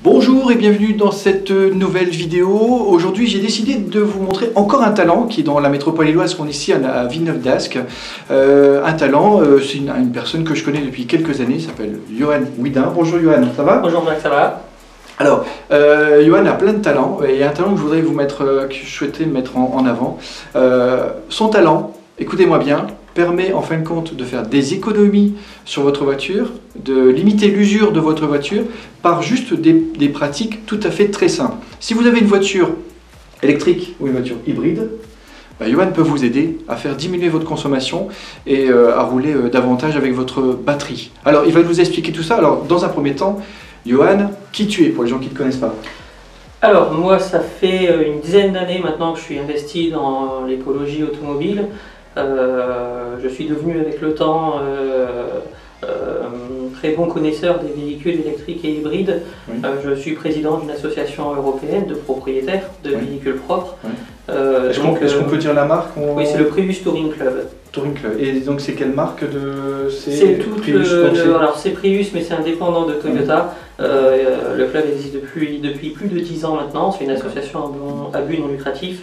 Bonjour et bienvenue dans cette nouvelle vidéo. Aujourd'hui j'ai décidé de vous montrer encore un talent qui est dans la métropole lilloise, qu'on est ici à Villeneuve-d'Ascq. Un talent, c'est une personne que je connais depuis quelques années, il s'appelle Johan Widin. Bonjour Johan, ça va? Bonjour Jacques, ça va? Alors, Johan a plein de talents et un talent que je voudrais vous mettre, que je souhaitais mettre en avant. Son talent, écoutez-moi bien, permet en fin de compte de faire des économies sur votre voiture, de limiter l'usure de votre voiture par juste des pratiques tout à fait très simples. Si vous avez une voiture électrique ou une voiture hybride, Johan peut vous aider à faire diminuer votre consommation et à rouler davantage avec votre batterie. Alors il va nous expliquer tout ça. Alors dans un premier temps, Johan, qui tu es pour les gens qui ne te connaissent pas? Alors moi ça fait une dizaine d'années maintenant que je suis investi dans l'écologie automobile. Je suis devenu avec le temps très bon connaisseur des véhicules électriques et hybrides. Oui. Je suis président d'une association européenne de propriétaires de véhicules propres. Oui. Est-ce qu'on peut dire la marque? Oui, c'est le Prius Touring Club. Touring Club. Et donc c'est quelle marque de... C'est Prius, alors c'est Prius mais c'est indépendant de Toyota. Le club existe depuis plus de 10 ans maintenant. C'est une association à but non lucratif.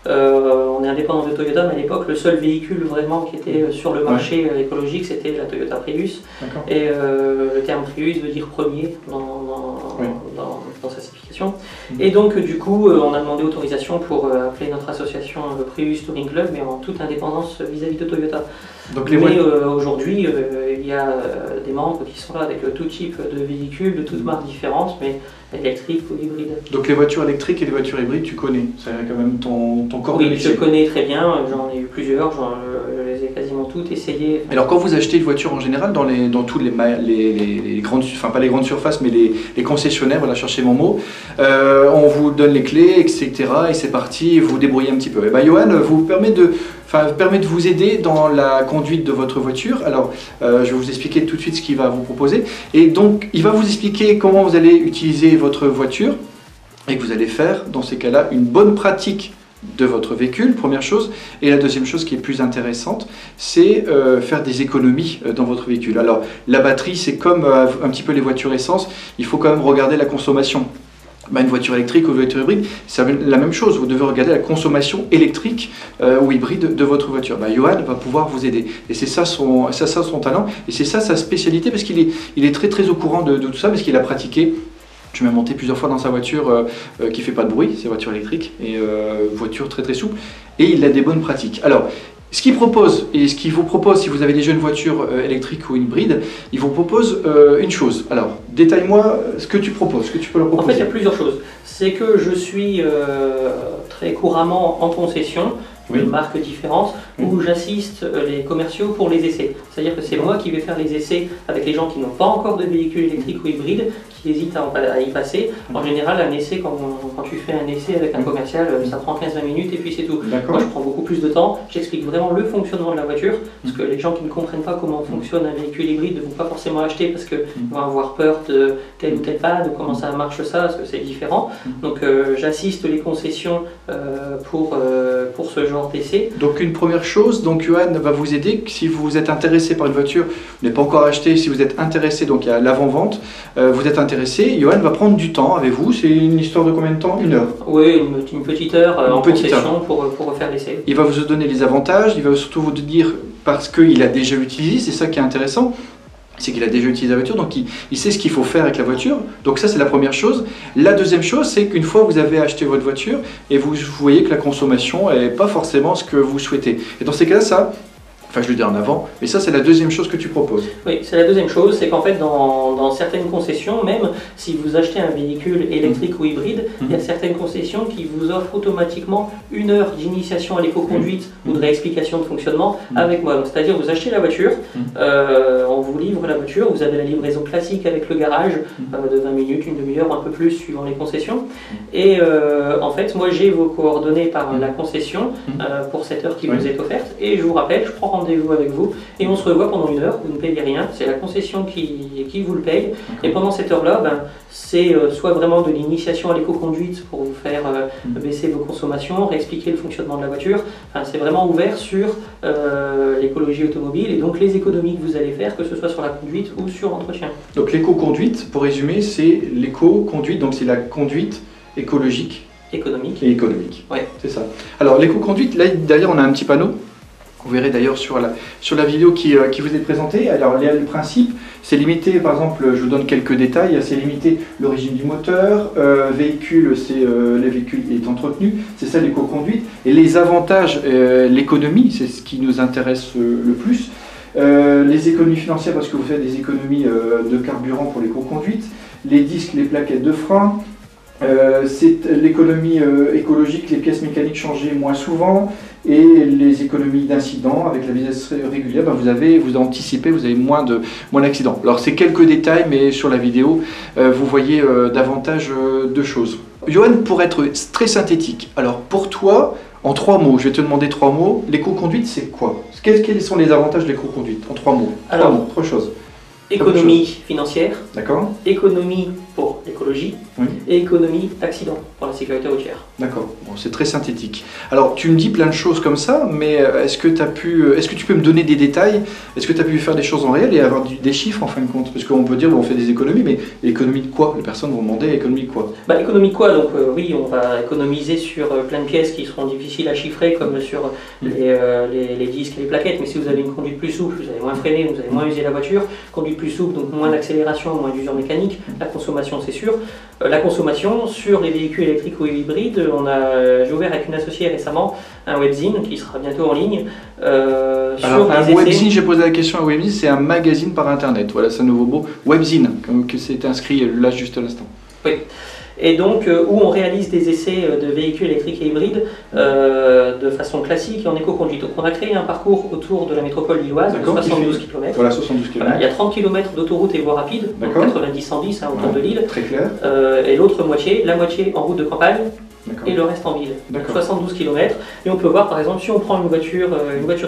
On est indépendant de Toyota, mais à l'époque le seul véhicule vraiment qui était sur le marché écologique c'était la Toyota Prius. Et le terme Prius veut dire premier dans sa signification. Et donc du coup on a demandé autorisation pour appeler notre association Prius Touring Club, mais en toute indépendance vis-à-vis de Toyota. Donc aujourd'hui il y a des membres qui sont là avec tout type de véhicules, de toutes marques différentes, mais électriques ou hybrides. Donc les voitures électriques et les voitures hybrides, tu connais? C'est quand même ton corps de métier. Oui, je connais très bien, j'en ai eu plusieurs, je les ai quasiment toutes essayées. Alors quand vous achetez une voiture en général, dans tous les grandes, enfin pas les grandes surfaces, mais les concessionnaires, voilà, cherchez mon mot, on vous donne les clés, etc. et c'est parti, vous vous débrouillez un petit peu. Et Johan vous permet de vous aider dans la conduite de votre voiture. Alors, je vais vous expliquer tout de suite ce qu'il va vous proposer. Et donc, il va vous expliquer comment vous allez utiliser votre voiture et que vous allez faire, dans ces cas-là, une bonne pratique de votre véhicule, première chose. Et la deuxième chose qui est plus intéressante, c'est faire des économies dans votre véhicule. Alors, la batterie, c'est comme un petit peu les voitures essence, il faut quand même regarder la consommation. Une voiture électrique ou une voiture hybride, c'est la même chose. Vous devez regarder la consommation électrique ou hybride de votre voiture. Johan va pouvoir vous aider. Et c'est ça son talent. Et c'est ça sa spécialité, parce qu'il est très au courant de tout ça, parce qu'il a pratiqué. Je m'ai monté plusieurs fois dans sa voiture qui ne fait pas de bruit, c'est voiture électrique, et voiture très souple. Et il a des bonnes pratiques. Alors, ce qu'il propose, et ce qu'il vous propose si vous avez déjà une voiture électrique ou hybride, il vous propose une chose. Alors, détaille-moi ce que tu proposes, ce que tu peux leur proposer. En fait, il y a plusieurs choses. C'est que je suis très couramment en concession, de marques différentes, où j'assiste les commerciaux pour les essais. C'est-à-dire que c'est moi qui vais faire les essais avec les gens qui n'ont pas encore de véhicule électrique ou hybride, qui hésitent à y passer. En général, un essai, quand tu fais un essai avec un commercial, ça prend 15-20 minutes et puis c'est tout. Moi, je prends beaucoup plus de temps. J'explique vraiment le fonctionnement de la voiture, parce que les gens qui ne comprennent pas comment fonctionne un véhicule hybride ne vont pas forcément acheter parce qu'ils vont avoir peur de telle ou telle panne, de comment ça marche ça, parce que c'est différent. Donc, j'assiste les concessions pour ce genre d'essai. Donc une première chose, donc Johan va vous aider. Si vous êtes intéressé par une voiture, vous n'avez pas encore acheté, si vous êtes intéressé, donc il y a l'avant-vente, vous êtes intéressé, Johan va prendre du temps avec vous. C'est une histoire de combien de temps? Une heure? Oui, une petite heure en concession pour refaire l'essai. Il va vous donner les avantages, il va surtout vous dire, parce qu'il a déjà utilisé, c'est ça qui est intéressant, c'est qu'il a déjà utilisé la voiture, donc il sait ce qu'il faut faire avec la voiture. Donc ça, c'est la première chose. La deuxième chose, c'est qu'une fois vous avez acheté votre voiture et vous voyez que la consommation n'est pas forcément ce que vous souhaitez. Et dans ces cas-là, ça, enfin je le dis en avant, mais ça c'est la deuxième chose que tu proposes. Oui, c'est la deuxième chose, c'est qu'en fait dans certaines concessions, même si vous achetez un véhicule électrique ou hybride, il y a certaines concessions qui vous offrent automatiquement une heure d'initiation à l'éco-conduite ou de réexplication de fonctionnement avec moi. C'est-à-dire vous achetez la voiture, on vous livre la voiture, vous avez la livraison classique avec le garage de 20 minutes, une demi-heure, un peu plus suivant les concessions. Et en fait, moi j'ai vos coordonnées par la concession pour cette heure qui vous est offerte et je vous rappelle, je prends rendez-vous avec vous et on se revoit pendant 1 heure, vous ne payez rien, c'est la concession qui vous le paye. Et pendant cette heure-là, c'est soit vraiment de l'initiation à l'éco-conduite pour vous faire baisser vos consommations, réexpliquer le fonctionnement de la voiture. Enfin, c'est vraiment ouvert sur l'écologie automobile et donc les économies que vous allez faire, que ce soit sur la conduite ou sur l'entretien. Donc l'éco-conduite, pour résumer, c'est l'éco-conduite, donc c'est la conduite écologique. Économique. Et économique, ouais. C'est ça. Alors l'éco-conduite, là d'ailleurs on a un petit panneau, vous verrez d'ailleurs sur la vidéo qui vous est présentée. Alors le principe, c'est limiter, par exemple, je vous donne quelques détails, c'est limiter l'origine du moteur, véhicule, c'est les véhicules est entretenu, c'est ça l'éco-conduite. Et les avantages, l'économie, c'est ce qui nous intéresse le plus. Les économies financières, parce que vous faites des économies de carburant pour l'éco-conduite, les disques, les plaquettes de frein. C'est l'économie écologique, les pièces mécaniques changées moins souvent et les économies d'incidents avec la vitesse régulière, vous anticipez, vous avez moins d'accidents. Alors c'est quelques détails, mais sur la vidéo, vous voyez davantage de choses. Johan, pour être très synthétique, alors pour toi, en 3 mots, je vais te demander 3 mots, l'éco-conduite c'est quoi? Quels sont les avantages de l'éco-conduite en 3 mots? Alors, 3 choses. Économie financière, d'accord. Économie pour l'écologie, oui. Et économie accident pour la sécurité routière. D'accord, bon, c'est très synthétique. Alors tu me dis plein de choses comme ça, mais est-ce que tu peux me donner des détails? Est-ce que tu as pu faire des choses en réel et avoir des chiffres en fin de compte? Parce qu'on peut dire on fait des économies, mais économies de quoi? Les personnes vont demander économie de quoi? Économie de quoi? Donc oui, on va économiser sur plein de pièces qui seront difficiles à chiffrer, comme sur les disques et les plaquettes, mais si vous avez une conduite plus souple, vous allez moins freiner, vous allez moins user la voiture, conduite plus souple, donc moins d'accélération, moins d'usure mécanique, la consommation c'est sûr. La consommation sur les véhicules électriques ou hybrides, j'ai ouvert avec une associée récemment un webzine qui sera bientôt en ligne. Alors un webzine, j'ai posé la question à webzine, c'est un magazine par internet, voilà c'est un nouveau mot, webzine, comme que c'est inscrit là juste à l'instant. Oui. Et donc où on réalise des essais de véhicules électriques et hybrides de façon classique et en éco-conduite. Donc on a créé un parcours autour de la métropole lilloise de 72 km. Voilà, 72 km. Voilà, il y a 30 km d'autoroute et voies rapides, donc 90-110 autour de Lille. Très clair. Et l'autre moitié, la moitié en route de campagne. Et le reste en ville, 72 km. Et on peut voir par exemple si on prend une voiture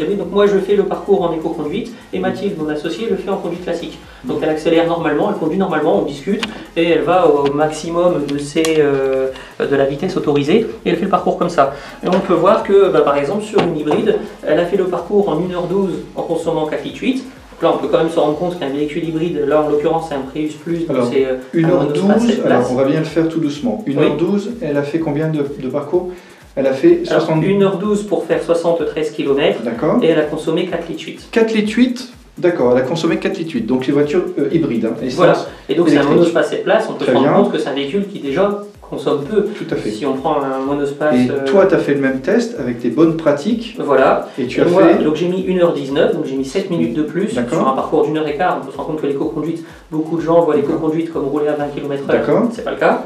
hybride, donc moi je fais le parcours en éco-conduite et Mathilde, mon associée, le fait en conduite classique. Donc elle accélère normalement, elle conduit normalement, on discute et elle va au maximum de la vitesse autorisée et elle fait le parcours comme ça. Et on peut voir que par exemple sur une hybride, elle a fait le parcours en 1h12 en consommant 4,8 litres. Là, on peut quand même se rendre compte qu'un véhicule hybride, là en l'occurrence c'est un Prius Plus, donc c'est 1h12, alors on va bien le faire tout doucement. 1h12, elle a fait combien de parcours? Elle a fait 60... 1h12 pour faire 73 km, et elle a consommé 4,8 litres. 4,8 litres, d'accord, elle a consommé 4,8 litres, donc les voitures hybrides. Voilà, et donc c'est un monospace 7 places, on peut se rendre compte que c'est un véhicule qui déjà consomme peu. Tout à fait. Si on prend un monospace... Et toi, tu as fait le même test avec tes bonnes pratiques. Voilà. Et tu as fait... Donc j'ai mis 1h19, donc j'ai mis 7 minutes de plus sur un parcours d'1h15. On peut se rendre compte que l'éco-conduite, beaucoup de gens voient l'éco-conduite comme rouler à 20 km/h. C'est pas le cas.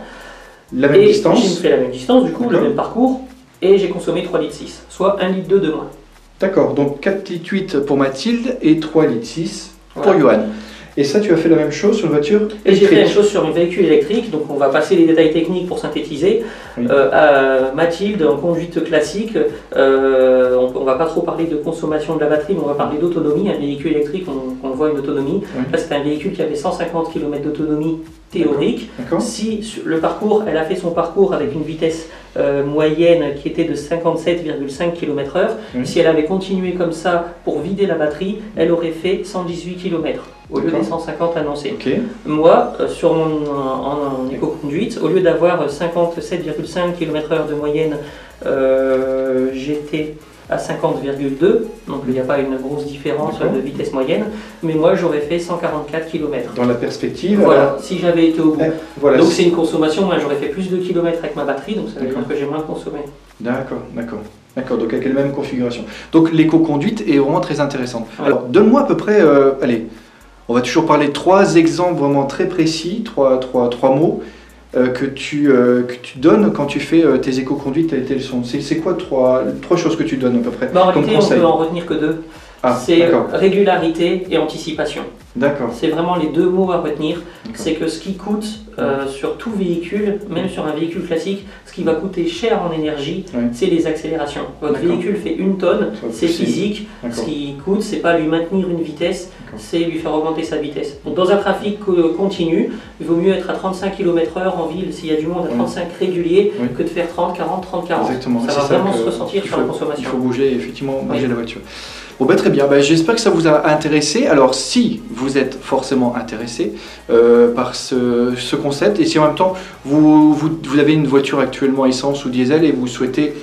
La même distance. J'ai fait la même distance, du coup, le même parcours, et j'ai consommé 3,6 litres, soit 1,2 litre de moins. D'accord, donc 4,8 litres pour Mathilde et 3,6 litres pour Johan. Et ça, tu as fait la même chose sur une voiture électrique? Et j'ai fait la même chose sur un véhicule électrique, donc on va passer les détails techniques pour synthétiser. Oui. Mathilde, en conduite classique, on ne va pas trop parler de consommation de la batterie, mais on va parler d'autonomie. Un véhicule électrique, on voit une autonomie. Oui. Là, c'est un véhicule qui avait 150 km d'autonomie théorique. Si le parcours, elle a fait son parcours avec une vitesse moyenne qui était de 57,5 km/h, si elle avait continué comme ça pour vider la batterie, elle aurait fait 118 km au lieu des 150 annoncés. Moi, sur en éco-conduite, au lieu d'avoir 57,5 km/h de moyenne, j'étais à 50,2, donc il n'y a pas une grosse différence de vitesse moyenne, mais moi j'aurais fait 144 km. Dans la perspective, voilà, si j'avais été au bout. Voilà, donc c'est une consommation, moi j'aurais fait plus de kilomètres avec ma batterie, donc ça veut dire que j'ai moins consommé. D'accord, donc avec la même configuration. Donc l'éco-conduite est vraiment très intéressante. Ouais. Alors donne-moi à peu près, allez, on va toujours parler de 3 exemples vraiment très précis, 3 mots. Que tu donnes quand tu fais tes éco-conduites, tes leçons. C'est quoi 3 choses que tu donnes à peu près en réalité, on peut en retenir que 2. c'est régularité et anticipation. D'accord. C'est vraiment les deux mots à retenir. C'est que ce qui coûte sur tout véhicule, même sur un véhicule classique, ce qui va coûter cher en énergie, c'est les accélérations. Votre véhicule fait 1 tonne, c'est physique. Ce qui coûte, c'est pas lui maintenir une vitesse, c'est lui faire augmenter sa vitesse. Donc dans un trafic continu, il vaut mieux être à 35 km/h en ville s'il y a du monde à 35 réguliers que de faire 30, 40, 30, 40. Exactement. Ça va vraiment se ressentir sur la consommation. Il faut bouger, effectivement, bouger la voiture. Bon, ben, très bien, j'espère que ça vous a intéressé. Alors si vous êtes forcément intéressé par ce concept, et si en même temps vous avez une voiture actuellement essence ou diesel et vous souhaitez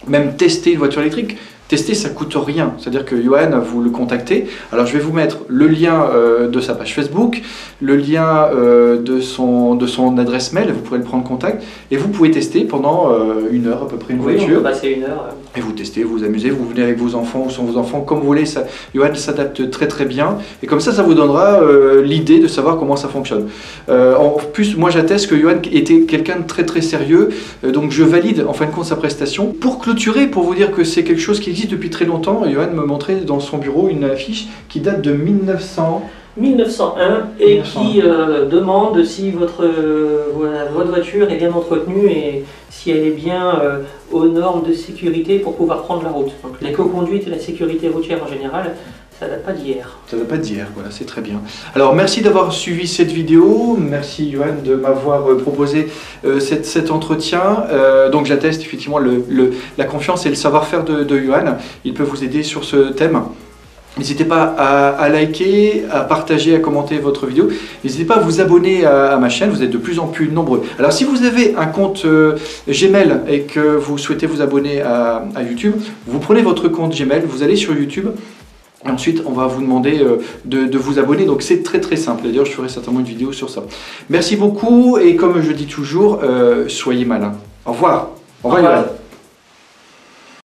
même tester une voiture électrique, tester, ça coûte rien. C'est-à-dire que Johan, vous le contactez. Alors je vais vous mettre le lien de sa page Facebook, le lien de son adresse mail, vous pourrez le prendre contact, et vous pouvez tester pendant 1 heure à peu près une voiture. On peut passer 1 heure. Et vous testez, vous vous amusez, vous venez avec vos enfants ou sans vos enfants, comme vous voulez. Johan s'adapte très très bien, et comme ça vous donnera l'idée de savoir comment ça fonctionne. En plus, moi j'atteste que Johan était quelqu'un de très très sérieux, donc je valide en fin de compte sa prestation. Pour clôturer, pour vous dire que c'est quelque chose qui existe depuis très longtemps, Johan me montrait dans son bureau une affiche qui date de 1901 et qui demande si votre voiture est bien entretenue et si elle est bien aux normes de sécurité pour pouvoir prendre la route. Donc l'éco-conduite et la sécurité routière en général, ça date pas d'hier. Ça date pas d'hier, voilà, c'est très bien. Alors merci d'avoir suivi cette vidéo, merci Johan de m'avoir proposé cet entretien. Donc j'atteste effectivement la confiance et le savoir-faire de Johan, il peut vous aider sur ce thème. N'hésitez pas à liker, à partager, à commenter votre vidéo. N'hésitez pas à vous abonner à ma chaîne, vous êtes de plus en plus nombreux. Alors si vous avez un compte Gmail et que vous souhaitez vous abonner à YouTube, vous prenez votre compte Gmail, vous allez sur YouTube, et ensuite on va vous demander de vous abonner. Donc c'est très très simple. D'ailleurs je ferai certainement une vidéo sur ça. Merci beaucoup et comme je dis toujours, soyez malins. Au revoir. Au revoir Johan.